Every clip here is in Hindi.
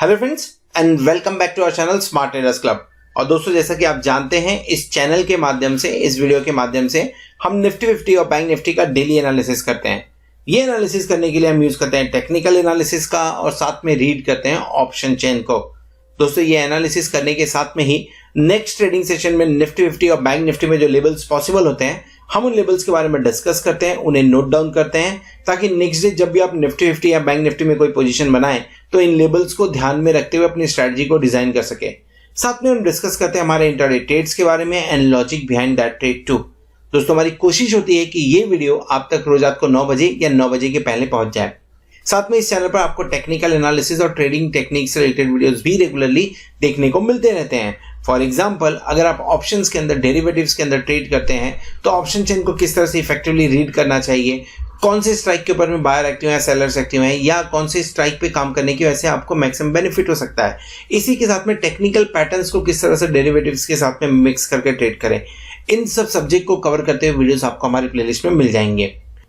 Hello friends and welcome back to our channel smart traders club. और दोस्तों, जैसा कि आप जानते हैं, इस चैनल के माध्यम से, इस वीडियो के माध्यम से हम निफ्टी 50 और बैंक निफ्टी का डेली एनालिसिस करते हैं। ये एनालिसिस करने के लिए हम यूज करते हैं टेक्निकल एनालिसिस का और साथ में रीड करते हैं ऑप्शन चेन को। दोस्तों, ये एनालिसिस करने के साथ में ही नेक्स्ट ट्रेडिंग सेशन में निफ्टी 50 और बैंक निफ्टी में जो लेवल्स पॉसिबल होते हैं, हम उन लेवल्स के बारे में डिस्कस करते हैं, उन्हें नोट डाउन करते हैं, ताकि नेक्स्ट डे जब भी आप निफ्टी 50 या बैंक निफ्टी में कोई पोजीशन बनाएं तो इन लेवल्स को ध्यान में रखते हुए अपनी स्ट्रेटजी को डिजाइन कर सके। साथ में हम डिस्कस करते हैं हमारे इंट्राडे ट्रेड्स के बारे में and logic behind that trade too. दोस्तों, हमारी कोशिश होती है कि ये वीडियो आप तक रोज रात को 9 बजे या 9 बजे के पहले पहुंच जाए। साथ में इस चैनल पर आपको टेक्निकल एनालिसिस और ट्रेडिंग टेक्निक से रिलेटेड वीडियोस भी रेगुलरली देखने को मिलते रहते हैं। फॉर एग्जाम्पल, अगर आप ऑप्शंस के अंदर, डेरिवेटिव्स के अंदर ट्रेड करते हैं तो ऑप्शन चेन को किस तरह से इफेक्टिवली रीड करना चाहिए, कौन से स्ट्राइक के ऊपर में बायर एक्टिव है, सेलर्स एक्टिव हैं, या कौन से स्ट्राइक पे काम करने की वजह से आपको मैक्सिमम बेनिफिट हो सकता है। इसी के साथ में टेक्निकल पैटर्न्स को किस तरह से डेरिवेटिव्स के साथ में मिक्स करके ट्रेड करें, इन सब सब्जेक्ट को कवर करते हुए वीडियोस आपको हमारी प्लेलिस्ट में मिल जाएंगे।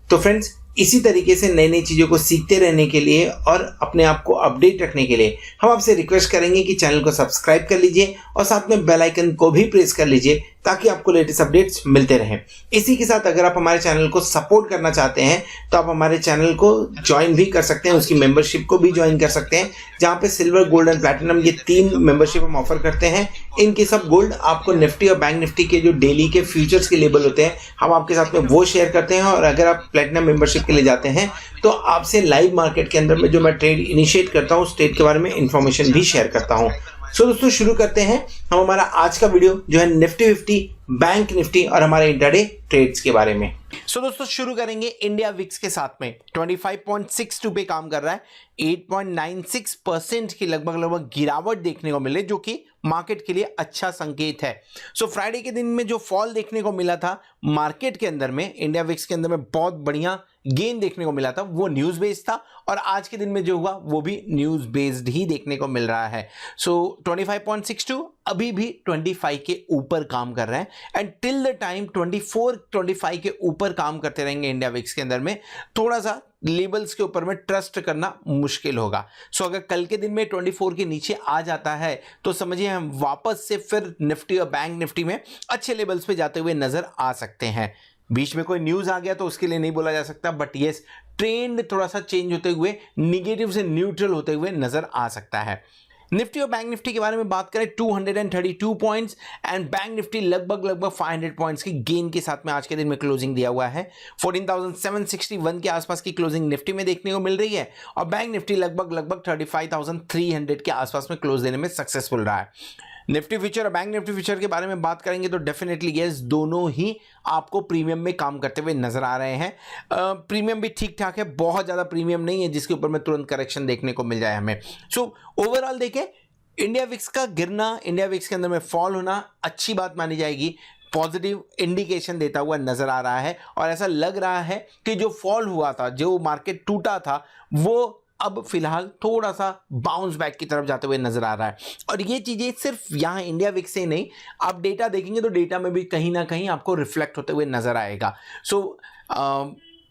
तो फ्रेंड्स, इसी तरीके से नई नई चीज़ों को सीखते रहने के लिए और अपने आप को अपडेट रखने के लिए हम आपसे रिक्वेस्ट करेंगे कि चैनल को सब्सक्राइब कर लीजिए और साथ में बेल आइकन को भी प्रेस कर लीजिए ताकि आपको लेटेस्ट अपडेट्स मिलते रहें। इसी के साथ अगर आप हमारे चैनल को सपोर्ट करना चाहते हैं तो आप हमारे चैनल को ज्वाइन भी कर सकते हैं, उसकी मेंबरशिप को भी ज्वाइन कर सकते हैं, जहां पे सिल्वर, गोल्ड एंड प्लैटिनम ये 3 मेंबरशिप हम ऑफर करते हैं। इनके सब गोल्ड आपको निफ्टी और बैंक निफ्टी के जो डेली के फ्यूचर्स के लेवल होते हैं, हम आपके साथ में वो शेयर करते हैं। और अगर आप प्लैटिनम मेंबरशिप के लिए जाते हैं तो आपसे लाइव मार्केट के अंदर में जो मैं ट्रेड इनिशिएट करता हूँ, उस ट्रेड के बारे में इंफॉर्मेशन भी शेयर करता हूँ। सो दोस्तों, शुरू करते हैं हम हमारा आज का वीडियो जो है निफ्टी 50, बैंक निफ्टी और हमारे इंट्राडे ट्रेड्स के बारे में। सो दोस्तों, शुरू करेंगे इंडिया विक्स के साथ में 25.62 पे काम कर रहा है। 8.96% की लगभग गिरावट देखने को मिले, जो कि मार्केट के लिए अच्छा संकेत है। सो फ्राइडे के दिन में जो फॉल देखने को मिला था मार्केट के अंदर में, इंडिया विक्स के अंदर में बहुत बढ़िया गेन देखने को मिला था, वो न्यूज बेस्ड था। और आज के दिन में जो हुआ वो भी न्यूज बेस्ड ही देखने को मिल रहा है। सो 25.62 अभी भी 25 के ऊपर काम कर रहे हैं एंड टिल द टाइम 24-25 के ऊपर काम करते रहेंगे इंडिया विक्स के अंदर में, थोड़ा सा लेबल्स के ऊपर में ट्रस्ट करना मुश्किल होगा। सो अगर कल के दिन में 24 के नीचे आ जाता है तो समझिए हम वापस से फिर निफ्टी और बैंक निफ्टी में अच्छे लेवल्स पे जाते हुए नजर आ सकते हैं। बीच में कोई न्यूज आ गया तो उसके लिए नहीं बोला जा सकता, बट यस, ट्रेंड थोड़ा सा चेंज होते हुए, निगेटिव से न्यूट्रल होते हुए नजर आ सकता है। निफ्टी और बैंक निफ्टी के बारे में बात करें, 232 पॉइंट्स एंड बैंक निफ्टी लगभग 500 पॉइंट्स की गेन के साथ में आज के दिन में क्लोजिंग दिया हुआ है। 14,761 के आसपास की क्लोजिंग निफ्टी में देखने को मिल रही है और बैंक निफ्टी लगभग 35,300 के आसपास में क्लोज देने में सक्सेसफुल रहा है। निफ्टी फ्यूचर और बैंक निफ्टी फ्यूचर के बारे में बात करेंगे तो डेफिनेटली यस, दोनों ही आपको प्रीमियम में काम करते हुए नजर आ रहे हैं। प्रीमियम भी ठीक ठाक है, बहुत ज़्यादा प्रीमियम नहीं है जिसके ऊपर में तुरंत करेक्शन देखने को मिल जाए हमें। सो ओवरऑल देखें, इंडिया विक्स का गिरना, इंडिया विक्स के अंदर में फॉल होना अच्छी बात मानी जाएगी, पॉजिटिव इंडिकेशन देता हुआ नजर आ रहा है। और ऐसा लग रहा है कि जो फॉल हुआ था, जो मार्केट टूटा था, वो अब फिलहाल थोड़ा सा बाउंस बैक की तरफ जाते हुए नजर आ रहा है। और ये चीजें सिर्फ यहाँ इंडिया विक्स से नहीं, आप डेटा देखेंगे तो डेटा में भी कहीं ना कहीं आपको रिफ्लेक्ट होते हुए नजर आएगा। सो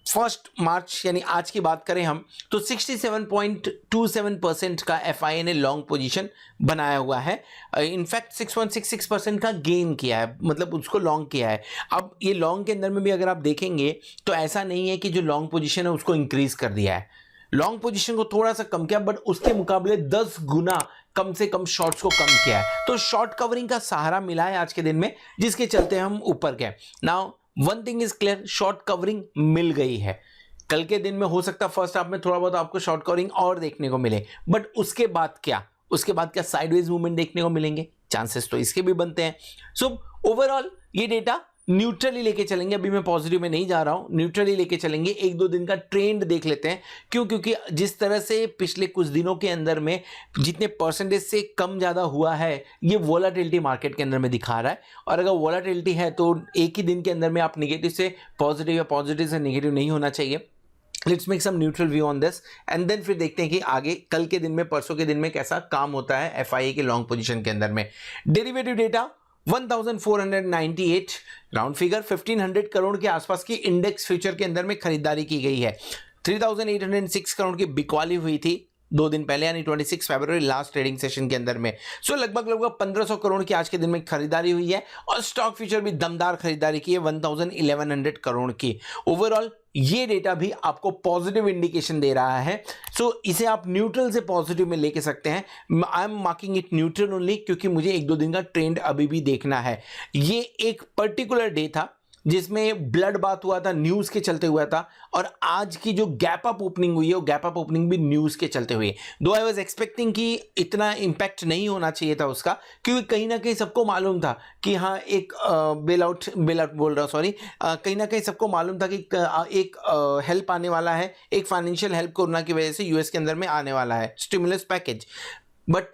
1 मार्च यानी आज की बात करें हम तो 67.27% का FIA ने लॉन्ग पोजीशन बनाया हुआ है। इनफैक्ट 6.66% का गेन किया है, मतलब उसको लॉन्ग किया है। अब ये लॉन्ग के अंदर में भी अगर आप देखेंगे तो ऐसा नहीं है कि जो लॉन्ग पोजीशन है उसको इंक्रीज कर दिया है, लॉन्ग पोजीशन को थोड़ा सा कम किया, बट उसके मुकाबले 10 गुना कम से कम शॉर्ट्स को कम किया है। तो शॉर्ट कवरिंग का सहारा मिला है आज के दिन में, जिसके चलते हम ऊपर गए। Now one thing is clear, short covering मिल गई है। कल के दिन में हो सकता है फर्स्ट हाफ में थोड़ा बहुत आपको शॉर्ट कवरिंग और देखने को मिले, बट उसके बाद क्या साइडवेज मूवमेंट देखने को मिलेंगे, चांसेस तो इसके भी बनते हैं। सो ओवरऑल ये डेटा न्यूट्रली लेके चलेंगे, अभी मैं पॉजिटिव में नहीं जा रहा हूं, न्यूट्रली लेके चलेंगे। 1-2 दिन का ट्रेंड देख लेते हैं, क्योंकि जिस तरह से पिछले कुछ दिनों के अंदर में जितने परसेंटेज से कम ज़्यादा हुआ है, ये वोलाटिलिटी मार्केट के अंदर में दिखा रहा है। और अगर वोलाटिलिटी है तो एक ही दिन के अंदर में आप निगेटिव से पॉजिटिव या पॉजिटिव से निगेटिव नहीं होना चाहिए। Let's make some neutral view on this and then फिर देखते हैं कि आगे कल के दिन में, परसों के दिन में कैसा काम होता है FIA के लॉन्ग पोजीशन के अंदर में। Derivative data 1498 round figure 1500 crore के आसपास की इंडेक्स फ्यूचर के अंदर में खरीदारी की गई है। 3806 करोड़ की बिकवाली हुई थी 2 दिन पहले यानी 26 फरवरी लास्ट ट्रेडिंग सेशन के अंदर में। सो लगभग 1500 करोड़ की आज के दिन में खरीदारी हुई है और स्टॉक फ्यूचर भी दमदार खरीदारी की है 1100 करोड़ की। ओवरऑल ये डेटा भी आपको पॉजिटिव इंडिकेशन दे रहा है। सो इसे आप न्यूट्रल से पॉजिटिव में लेके सकते हैं। I am marking it neutral only, क्योंकि मुझे 1-2 दिन का ट्रेंड अभी भी देखना है। ये एक पर्टिकुलर डे था जिसमें ब्लड बात हुआ था, न्यूज के चलते हुआ था, और आज की जो गैप अप ओपनिंग हुई है वो गैप अप ओपनिंग भी न्यूज के चलते हुए। दो आई वाज एक्सपेक्टिंग कि इतना इंपैक्ट नहीं होना चाहिए था उसका, क्योंकि कहीं ना कहीं सबको मालूम था कि हाँ एक बेल आउट बोल रहा हूँ सॉरी, कहीं ना कहीं सबको मालूम था कि एक हेल्प आने वाला है, एक फाइनेंशियल हेल्प कोरोना की वजह से यूएस के अंदर में आने वाला है, stimulus package. But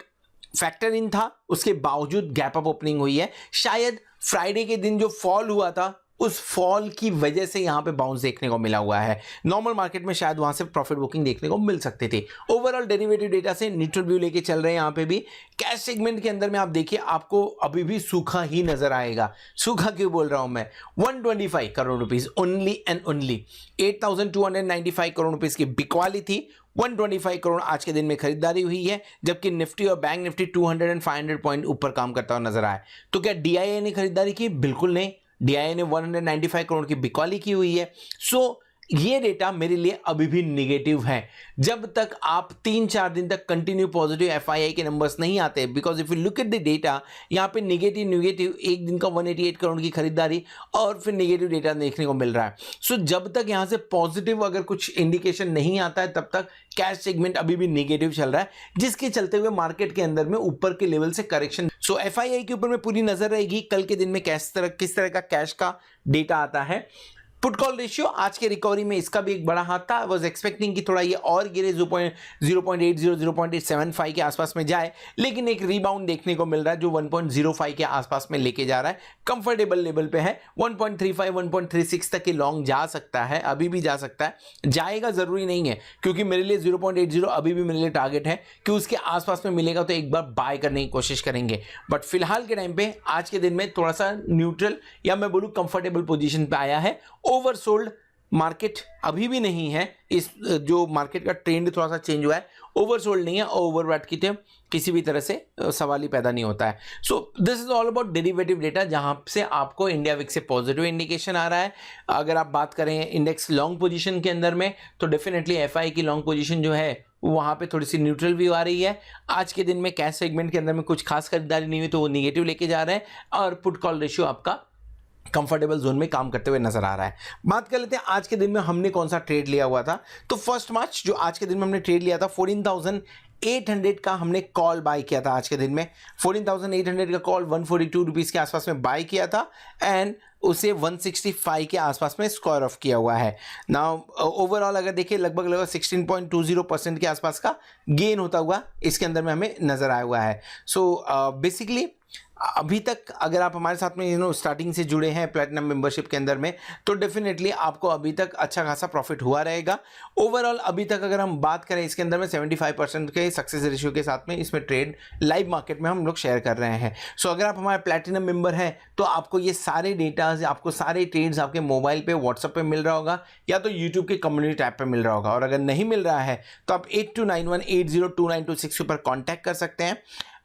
factor in था, उसके बावजूद गैप अप ओपनिंग हुई है। शायद फ्राइडे के दिन जो फॉल हुआ था उस फॉल की वजह से यहां पे बाउंस देखने को मिला हुआ है। नॉर्मल मार्केट में शायद वहां से प्रॉफिट बुकिंग देखने को मिल सकती थी। ओवरऑल डेरिवेटिव डेटा से न्यूट्रल व्यू लेके चल रहे हैं यहां पे भी। कैश सेगमेंट के अंदर में आप देखिए, आपको अभी भी सूखा ही नजर आएगा। सूखा क्यों बोल रहा हूं मैं? 125 crore rupees only and only. 8295 crore rupees की बिकवाली थी, 125 करोड़ आज के दिन में खरीदारी हुई है, जबकि निफ्टी और बैंक निफ्टी 200 और 500 पॉइंट ऊपर काम करता हुआ नजर आया। तो क्या डीआईए ने खरीदारी की? बिल्कुल नहीं। डीआईए ने 195 करोड़ की बिकवाली की हुई है। सो ये डेटा मेरे लिए अभी भी निगेटिव है। जब तक आप 3-4 दिन तक कंटिन्यू पॉजिटिव एफआईआई के नंबर्स नहीं आते, because if you look at the data, यहां पे निगेटिव एक दिन का 188 करोड़ की खरीदारी और फिर निगेटिव डेटा देखने को मिल रहा है। सो जब तक यहां से पॉजिटिव अगर कुछ इंडिकेशन नहीं आता है, तब तक कैश सेगमेंट अभी भी निगेटिव चल रहा है, जिसके चलते हुए मार्केट के अंदर में ऊपर के लेवल से करेक्शन। सो एफआईआई के ऊपर में पूरी नजर रहेगी कल के दिन में किस तरह का कैश का डेटा आता है। पुट कॉल रेशियो आज के रिकवरी में इसका भी एक बड़ा हाथ था। वाज एक्सपेक्टिंग कि थोड़ा ये और गिरे 0.75 के आसपास में जाए, लेकिन एक रिबाउंड देखने को मिल रहा है जो 1.05 के आसपास में लेके जा रहा है। कंफर्टेबल लेवल पे है। 1.35 1.36 तक के लॉन्ग जा सकता है, अभी भी जा सकता है, जाएगा जरूरी नहीं है, क्योंकि मेरे लिए 0.80 अभी भी मेरे लिए टारगेट है कि उसके आसपास में मिलेगा तो एक बार बाय करने की कोशिश करेंगे। बट फिलहाल के टाइम पे आज के दिन में थोड़ा सा न्यूट्रल या मैं बोलूं कंफर्टेबल पोजीशन पे आया है। ओवरसोल्ड मार्केट अभी भी नहीं है। इस जो मार्केट का ट्रेंड थोड़ा सा चेंज हुआ है, ओवरसोल्ड नहीं है, ओवरवेट की तो किसी भी तरह से सवाल ही पैदा नहीं होता है। So this is all about derivative data, जहां से आपको इंडिया विक्स से पॉजिटिव इंडिकेशन आ रहा है। अगर आप बात करें इंडेक्स लॉन्ग पोजीशन के अंदर में, तो डेफिनेटली एफआई की लॉन्ग पोजीशन जो है वहां पे थोड़ी सी न्यूट्रल व्यू आ रही है। आज के दिन में कैश सेगमेंट के अंदर में कुछ खास खरीदारी नहीं हुई, तो वो निगेटिव लेके जा रहे हैं, और पुट कॉल रेशियो आपका कंफर्टेबल जोन में काम करते हुए नजर आ रहा है। बात कर लेते हैं आज के दिन में हमने कौन सा ट्रेड लिया हुआ था। तो फर्स्ट मार्च जो आज के दिन में हमने ट्रेड लिया था, 14,800 का हमने कॉल बाय किया था। आज के दिन में 14,800 का कॉल 142 रुपीज के आसपास में बाय किया था, एंड उसे 165 के आसपास में स्क्वायर ऑफ किया हुआ है। नाउ ओवरऑल अगर देखिए लगभग 16.20% के आसपास का गेन होता हुआ इसके अंदर में हमें नजर आया हुआ है। सो बेसिकली अभी तक अगर आप हमारे साथ में स्टार्टिंग से जुड़े हैं प्लैटिनम मेंबरशिप के अंदर में, तो डेफिनेटली आपको अभी तक अच्छा खासा प्रॉफिट हुआ रहेगा। ओवरऑल अभी तक अगर हम बात करें इसके अंदर में 75% के सक्सेस रेशियो के साथ में इसमें ट्रेड लाइव मार्केट में हम लोग शेयर कर रहे हैं। सो अगर आप हमारे प्लैटिनम मेंबर हैं तो आपको ये सारे डेटाज, आपको सारे ट्रेड्स आपके मोबाइल पे व्हाट्सएप पे मिल रहा होगा, या तो यूट्यूब के कम्युनिटी टैब पे मिल रहा होगा। और अगर नहीं मिल रहा है तो आप 8291802926 के ऊपर कॉन्टैक्ट कर सकते हैं,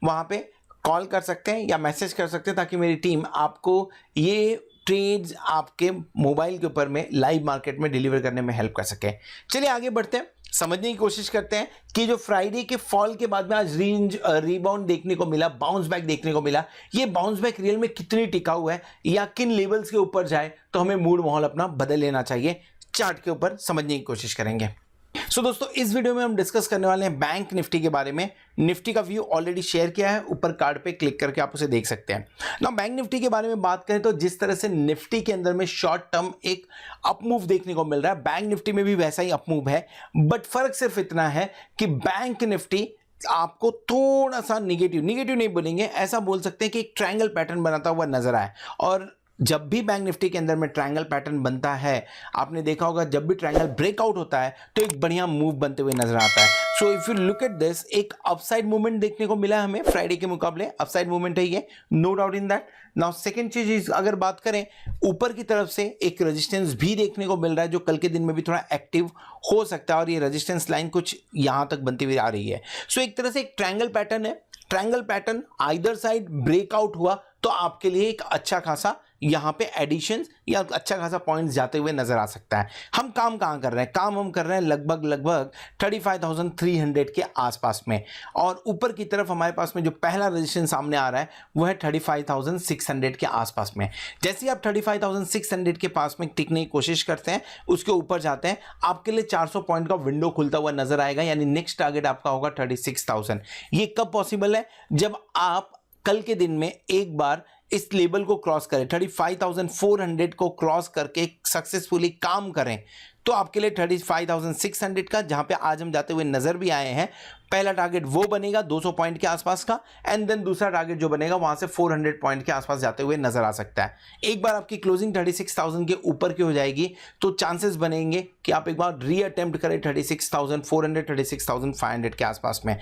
वहां पे कॉल कर सकते हैं या मैसेज कर सकते हैं, ताकि मेरी टीम आपको ये ट्रेड्स आपके मोबाइल के ऊपर में लाइव मार्केट में डिलीवर करने में हेल्प कर सके। चलिए आगे बढ़ते हैं, समझने की कोशिश करते हैं कि जो फ्राइडे के फॉल के बाद में आज रीबाउंड देखने को मिला, बाउंस बैक देखने को मिला, ये बाउंस बैक रियल में कितनी टिकाऊ है या किन लेवल्स के ऊपर जाए तो हमें मूड माहौल अपना बदल लेना चाहिए, चार्ट के ऊपर समझने की कोशिश करेंगे। सो दोस्तों इस वीडियो में हम डिस्कस करने वाले हैं बैंक निफ्टी के बारे में। निफ्टी का व्यू ऑलरेडी शेयर किया है, ऊपर कार्ड पे क्लिक करके आप उसे देख सकते हैं। ना बैंक निफ्टी के बारे में बात करें तो जिस तरह से निफ्टी के अंदर में शॉर्ट टर्म एक अपमूव देखने को मिल रहा है, बैंक निफ्टी में भी वैसा ही अपमूव है। बट फर्क सिर्फ इतना है कि बैंक निफ्टी आपको थोड़ा सा निगेटिव नहीं बोलेंगे, ऐसा बोल सकते हैं कि एक ट्रायंगल पैटर्न बनाता हुआ नजर आए। और जब भी बैंक निफ्टी के अंदर में ट्रायंगल पैटर्न बनता है, आपने देखा होगा जब भी ट्रायंगल ब्रेकआउट होता है तो एक बढ़िया मूव बनते हुए नजर आता है। So if you look at this, एक अपसाइड मूवमेंट देखने को मिला हमें फ्राइडे के मुकाबले, अपसाइड मूवमेंट है ये, no doubt in that. Now second चीज अगर बात करें, ऊपर की तरफ से एक रेजिस्टेंस भी देखने को मिल रहा है जो कल के दिन में भी थोड़ा एक्टिव हो सकता है, और ये रेजिस्टेंस लाइन कुछ यहां तक बनती हुई आ रही है। सो एक तरह से एक ट्रायंगल पैटर्न है, triangle pattern either side breakout हुआ तो आपके लिए एक अच्छा खासा यहां पे एडिशन या अच्छा खासा पॉइंट्स जाते हुए नजर आ सकता है। हम काम कहां कर रहे हैं, काम हम कर रहे हैं लगभग 35,300 के आसपास में, और ऊपर की तरफ हमारे पास में जो पहला रेजिस्टेंस सामने आ रहा है वो है 35,600 के आसपास में। जैसे ही आप 35,600 के पास में टिकने की कोशिश करते हैं, उसके ऊपर जाते हैं, आपके लिए 400 पॉइंट का विंडो खुलता हुआ नजर आएगा, यानी नेक्स्ट टारगेट आपका होगा 36,000। ये कब पॉसिबल है, जब आप कल के दिन में एक बार इस लेवल को क्रॉस करें, 35,400 को क्रॉस करके सक्सेसफुली काम करें, तो आपके लिए 35,600 का, जहां पे आज हम जाते हुए नजर भी आए हैं, पहला टारगेट वो बनेगा 200 पॉइंट के आसपास का, एंड देन दूसरा टारगेट जो बनेगा वहां से 400 पॉइंट के आसपास जाते हुए नजर आ सकता है। एक बार आपकी क्लोजिंग 36,000 के ऊपर की हो जाएगी तो चांसेस बनेंगे कि आप एक बार री अटेम्प्ट करें 36,400 36,500 के आसपास में।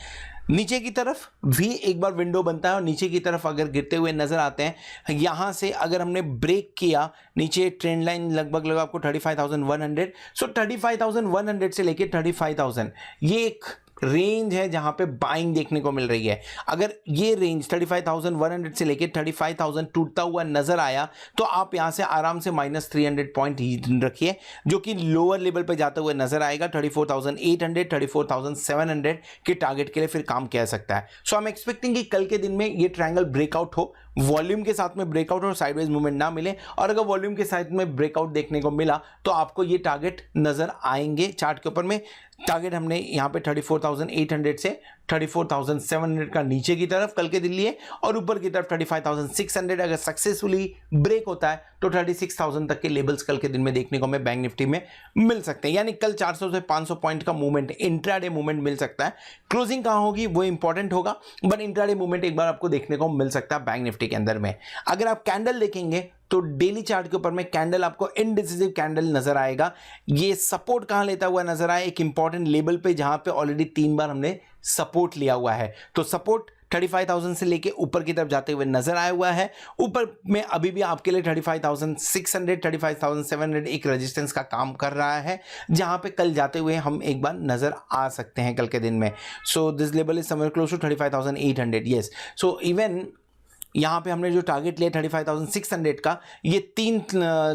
नीचे की तरफ भी एक बार विंडो बनता है, और नीचे की तरफ अगर गिरते हुए नजर आते हैं, यहां से अगर हमने ब्रेक किया नीचे, ट्रेंड लाइन लगभग आपको 35,100, सो 35,100 से लेके 35,000 ये एक रेंज है जहां पे बाइंग देखने को मिल रही है। अगर ये रेंज 35,100 से लेके 35,000 टूटता हुआ नजर आया तो आप यहां से आराम से -300 पॉइंट ही रखिए, जो कि लोअर लेवल पे जाते हुए नजर आएगा। 34,800 34,700 के टारगेट के लिए फिर काम किया सकता है। सो आई एम एक्सपेक्टिंग कि कल के दिन में ये ट्रायंगल ब्रेकआउट हो, वॉल्यूम के साथ में ब्रेकआउट और साइडवेज मूवमेंट ना मिले, और अगर वॉल्यूम के साथ में ब्रेकआउट देखने को मिला तो आपको ये टारगेट नजर आएंगे। चार्ट के ऊपर में टारगेट हमने यहां पे 34,800 से 34,700 का नीचे की तरफ कल के दिन लिए, और ऊपर की तरफ 35,600 अगर सक्सेसफुली ब्रेक होता है तो 36,000 तक के लेवल्स कल के दिन में देखने को हमें बैंक निफ्टी में मिल सकते हैं। यानी कल 400 से 500 पॉइंट का मूवमेंट, इंट्राडे मूवमेंट मिल सकता है। क्लोजिंग कहां होगी वो इंपॉर्टेंट होगा, बट इंट्राडे मूवमेंट एक बार आपको देखने को मिल सकता है बैंक निफ्टी के अंदर में। अगर आप कैंडल देखेंगे तो डेली चार्ट के ऊपर में कैंडल आपको इनडिसिसिव कैंडल नजर आएगा। ये सपोर्ट कहां लेता हुआ नजर आए, एक इंपॉर्टेंट लेवल पे जहां पे ऑलरेडी 3 बार हमने सपोर्ट लिया हुआ है। तो सपोर्ट 35,000 से लेके ऊपर की तरफ जाते हुए नजर आया हुआ है। ऊपर में अभी भी आपके लिए 35,600 35,700 एक रेजिस्टेंस का काम कर रहा है, जहां पे कल जाते हुए हम एक बार नजर आ सकते हैं कल के दिन में। So this level is somewhere close to 35,800। Yes, so even यहां पे हमने जो टारगेट लिया 35,600 का, ये 3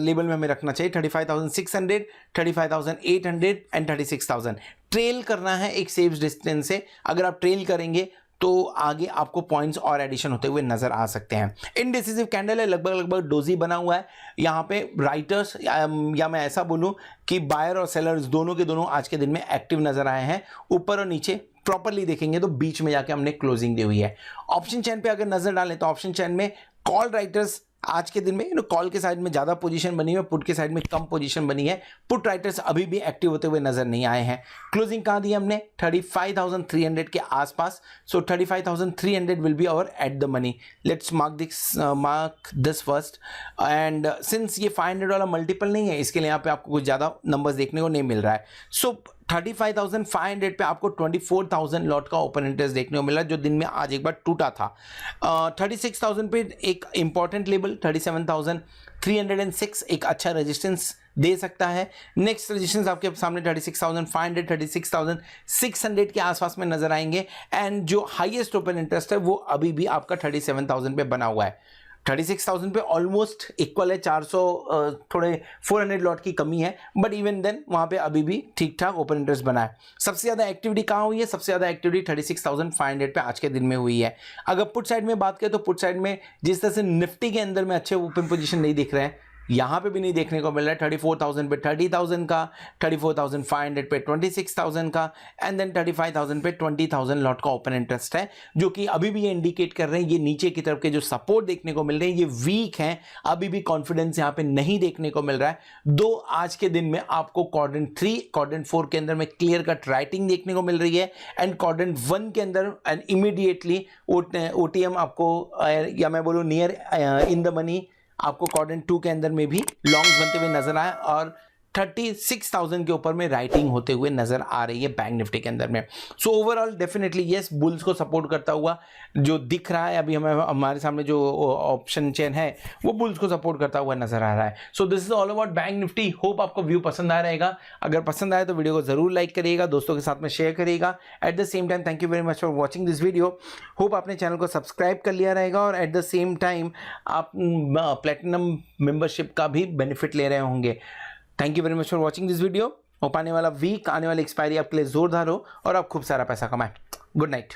लेवल में हमें रखना चाहिए, 35,600 35,800 एंड 36,000। ट्रेल करना है एक सेफ डिस्टेंस से। अगर आप ट्रेल करेंगे तो आगे आपको पॉइंट्स और एडिशन होते हुए नजर आ सकते हैं। इनडिसिसिव कैंडल है, लगभग डोजी बना हुआ है। यहां पे राइटर्स या मैं ऐसा बोलूं कि बायर और सेलर्स दोनों के दोनों आज के दिन में एक्टिव नजर आए हैं। ऊपर और नीचे प्रॉपर्ली देखेंगे तो बीच में जाके हमने क्लोजिंग दी हुई है। ऑप्शन चेन पे अगर नजर डालें तो ऑप्शन चेन में कॉल राइटर्स आज के दिन में कॉल के साइड में ज्यादा पोजीशन बनी है, पुट के साइड में कम पोजीशन बनी है। पुट राइटर्स अभी भी एक्टिव होते हुए नजर नहीं आए हैं। क्लोजिंग कहां दी हमने 35,300 के आसपास। So 35,300 will be our at the money. Let's mark this first, and since ये 500 वाला मल्टीपल नहीं है, इसके लिए यहाँ पे आपको कुछ ज्यादा नंबर्स देखने को नहीं मिल रहा है। सो 35,500 पे आपको 24,000 लॉट का ओपन इंटरेस्ट देखने को मिला, जो दिन में आज एक बार टूटा था। 36,000 पे एक इंपॉर्टेंट लेवल 37,306 एक अच्छा रेजिस्टेंस दे सकता है। नेक्स्ट रेजिस्टेंस आपके सामने 36,500 36,600 के आसपास में नजर आएंगे, एंड जो हाईएस्ट ओपन इंटरेस्ट है वो अभी भी आपका 37,000 पे बना हुआ है। 36,000 पे ऑलमोस्ट इक्वल है, 400 थोड़े 400 लॉट की कमी है, बट इवन देन वहां पे अभी भी ठीक ठाक ओपन इंटरेस्ट बना है। सबसे ज्यादा एक्टिविटी कहां हुई है? सबसे ज्यादा एक्टिविटी 36,500 पे आज के दिन में हुई है। अगर पुट साइड में बात करें तो पुट साइड में जिस तरह से निफ्टी के अंदर में अच्छे ओपन पोजीशन नहीं दिख रहे हैं, यहां पे भी नहीं देखने को मिल रहा है। 34,000 पे 30,000 का, 34,500 पे 26,000 का, एंड देन 35,000 पे 20,000 लॉट का ओपन इंटरेस्ट है, जो कि अभी भी ये इंडिकेट कर रहे हैं ये नीचे की तरफ के जो सपोर्ट देखने को मिल रहे हैं ये वीक हैं, अभी भी कॉन्फिडेंस यहां पे नहीं देखने को मिल रहा है। दो आज के दिन में आपको क्वाड्रेंट 3 क्वाड्रेंट 4 के अंदर में क्लियर कट राइटिंग देखने को मिल रही है, एंड क्वाड्रेंट 1 के अंदर एंड इमीडिएटली ओटीएम आपको या मैं बोलूं नियर इन द मनी आपको क्वाड्रेंट 2 के अंदर में भी लॉन्ग्स बनते हुए नजर आए, और 36,000 के ऊपर में राइटिंग होते हुए नजर आ रही है बैंक निफ्टी के अंदर में। So overall definitely yes, bulls को सपोर्ट करता हुआ जो दिख रहा है अभी हमें, हमारे सामने जो ऑप्शन चेन है वो बुल्स को सपोर्ट करता हुआ नजर आ रहा है। So this is all about bank Nifty. Hope आपको व्यू पसंद आ रहेगा। अगर पसंद आए तो वीडियो को जरूर लाइक करिएगा, दोस्तों के साथ में शेयर करिएगा। At the same time thank you very much for watching this video. Hope आपने चैनल को सब्सक्राइब कर लिया रहेगा और एट द सेम टाइम आप प्लेटिनम मेंबरशिप का भी बेनिफिट ले रहे होंगे। Thank you very much for watching this video. Hope आने वाला वीक, आने वाली एक्सपायरी आपके लिए जोरदार हो और आप खूब सारा पैसा कमाएं। Good night.